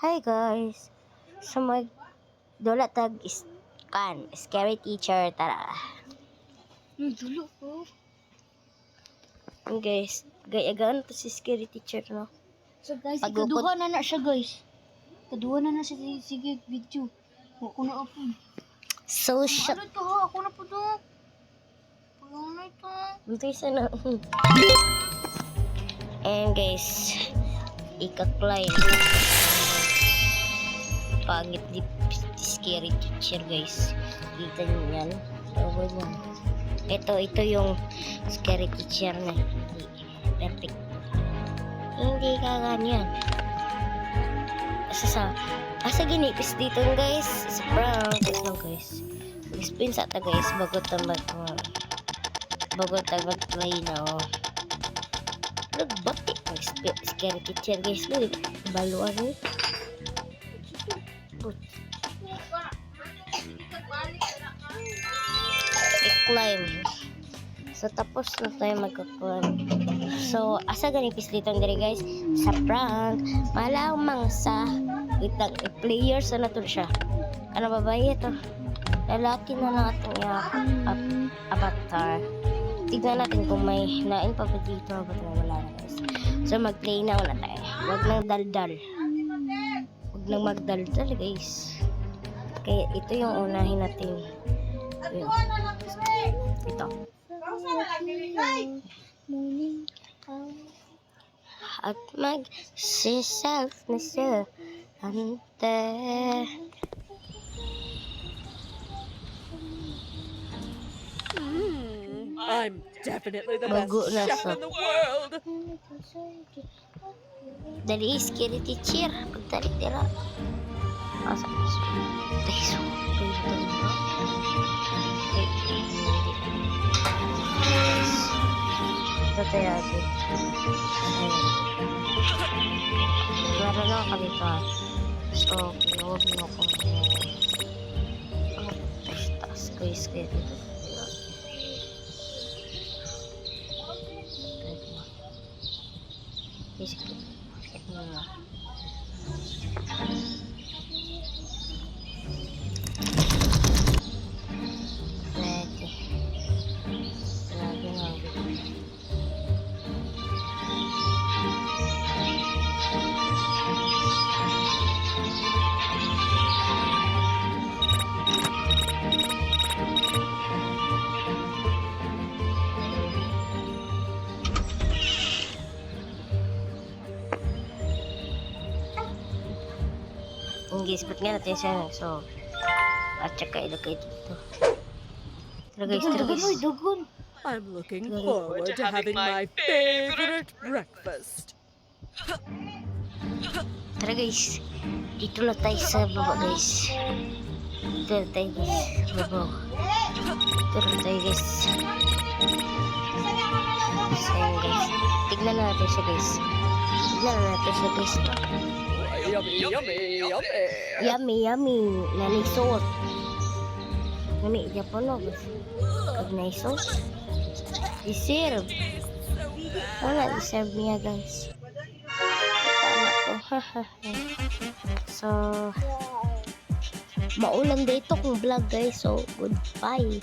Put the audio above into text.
Hi guys. So dula tag scary teacher tara. Dulo ko. Guys, gayagaan to si scary teacher no. So guys, Pagupod. ikaduha na siya guys. Ikaduha na siya sige video. Ako na ako. So shut. Ano to ha? Ako na po to. Ano ito? Buntay sana. And guys, ika-climb. Pangit di scary teacher guys. Kita niyo yan. Tawag yan. Ito yung scary teacher na. Perfect. Hindi ka ganyan. Asa ginipis dito guys. Sa prank. Ito guys. Explain sa ta guys. Bago mag-play na oh. Nagbati ang scary teacher guys. Baluan eh. I-climb. So tapos na tayo magka-climb. So asa ganipis dito diri guys. Sa prank. Malamang sa itang players na to siya. Ano babae ito? Lalaki na lang atong avatar. Tignan natin kung may nain pa ba dito. Ba't wala na guys. So mag-play na tayo. Huwag nang daldal. Huwag nang magdaldal guys. Kaya ito yung unahin natin. Ito. At mag-self na siya. Ante. I'm definitely the best Bago na chef sa. in the world. Dali, scary teacher. Pagtalik tira. Asa ko sa. Daiso. Ito tayo atin. Wala na kami pa. So, huwag mo akong taas guys. Kaya dito. Basically, ready. Lagi nga. Guys, nga natin siya. So, at saka ilagay dito. Tara guys, tara guys. Dugon. I'm looking forward to having my favorite breakfast. Tara guys. Dito na tayo sa baba guys. Dito na tayo guys. Baba. Dito na tayo guys. Sayang guys. Tignan natin siya guys. Tignan natin siya guys. Yummy, yummy, yummy. Yummy, yummy. Nanisot. Nami, Japan no guys. Pag naisot. Deserve. Wala, deserve niya guys. Tama ko. So, maulam dito kung vlog guys. So, goodbye.